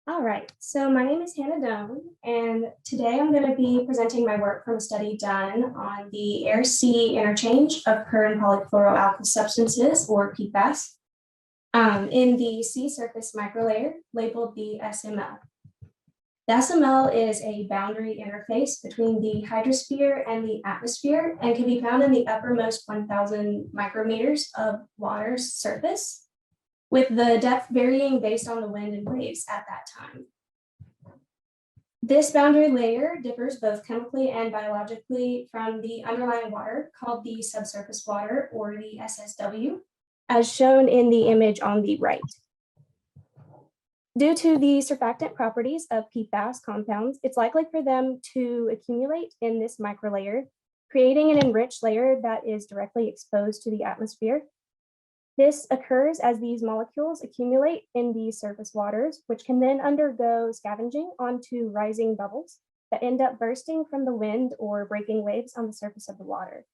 All right, so my name is Hannah Doan, and today I'm going to be presenting my work from a study done on the air-sea interchange of per and polychloroalkyl substances, or PFAS, in the sea surface microlayer labeled the SML. The SML is a boundary interface between the hydrosphere and the atmosphere and can be found in the uppermost 1,000 micrometers of water's surface, with the depth varying based on the wind and waves at that time. This boundary layer differs both chemically and biologically from the underlying water, called the subsurface water, or the SSW, as shown in the image on the right. Due to the surfactant properties of PFAS compounds, it's likely for them to accumulate in this microlayer, creating an enriched layer that is directly exposed to the atmosphere. This occurs as these molecules accumulate in the surface waters, which can then undergo scavenging onto rising bubbles that end up bursting from the wind or breaking waves on the surface of the water.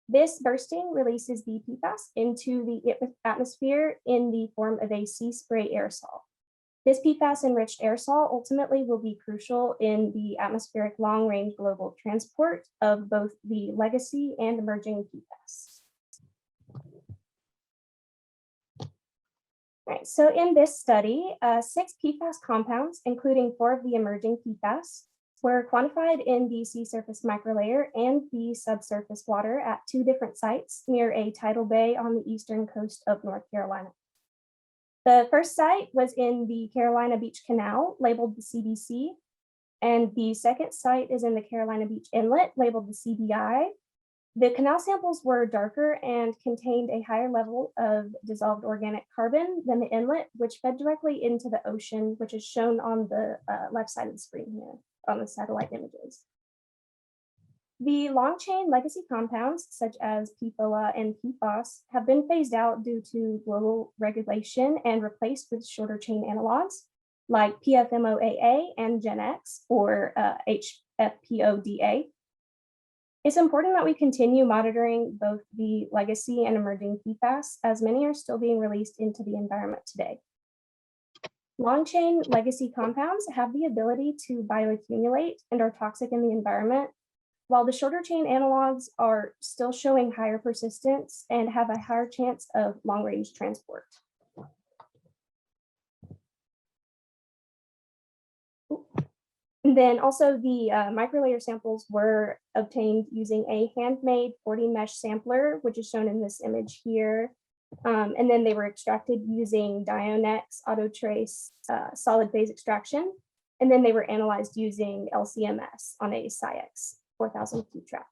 This bursting releases the PFAS into the atmosphere in the form of a sea spray aerosol. This PFAS-enriched aerosol ultimately will be crucial in the atmospheric long-range global transport of both the legacy and emerging PFAS. Right, so in this study, 6 PFAS compounds, including 4 of the emerging PFAS, were quantified in the sea surface microlayer and the subsurface water at 2 different sites near a tidal bay on the eastern coast of North Carolina. The first site was in the Carolina Beach Canal, labeled the CBC, and the second site is in the Carolina Beach Inlet, labeled the CBI. The canal samples were darker and contained a higher level of dissolved organic carbon than the inlet, which fed directly into the ocean, which is shown on the left side of the screen here on the satellite images. The long-chain legacy compounds, such as PFOA and PFOS, have been phased out due to global regulation and replaced with shorter-chain analogs like PFMOAA and GenX, or HFPODA. It's important that we continue monitoring both the legacy and emerging PFAS, as many are still being released into the environment today. Long-chain legacy compounds have the ability to bioaccumulate and are toxic in the environment, while the shorter-chain analogs are still showing higher persistence and have a higher chance of long-range transport. And then also the microlayer samples were obtained using a handmade 40 mesh sampler, which is shown in this image here. And then they were extracted using Dionex Autotrace solid phase extraction. And then they were analyzed using LCMS on a SciEx 4000 Q trap.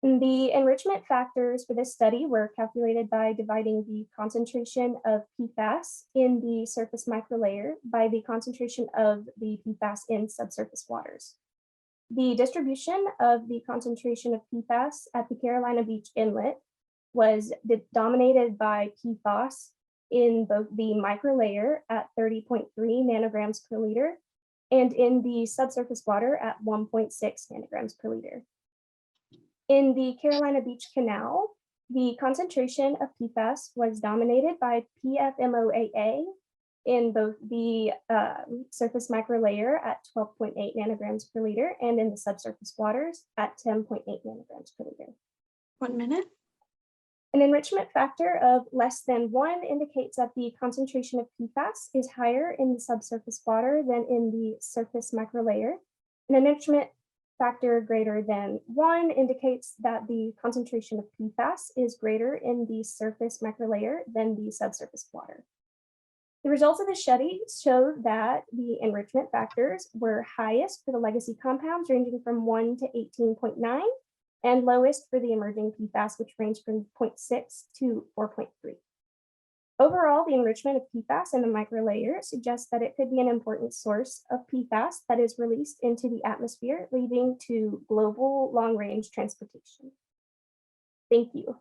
The enrichment factors for this study were calculated by dividing the concentration of PFAS in the surface microlayer by the concentration of the PFAS in subsurface waters. The distribution of the concentration of PFAS at the Carolina Beach Inlet was dominated by PFOS in both the microlayer at 30.3 nanograms per liter and in the subsurface water at 1.6 nanograms per liter. In the Carolina Beach Canal, the concentration of PFAS was dominated by PFMOAA in both the surface microlayer at 12.8 nanograms per liter and in the subsurface waters at 10.8 nanograms per liter. 1 minute. An enrichment factor of less than 1 indicates that the concentration of PFAS is higher in the subsurface water than in the surface microlayer. An enrichment factor greater than 1 indicates that the concentration of PFAS is greater in the surface microlayer than the subsurface water. The results of the study show that the enrichment factors were highest for the legacy compounds, ranging from 1 to 18.9, and lowest for the emerging PFAS, which ranged from 0.6 to 4.3. Overall, the enrichment of PFAS in the microlayer suggests that it could be an important source of PFAS that is released into the atmosphere, leading to global long-range transportation. Thank you.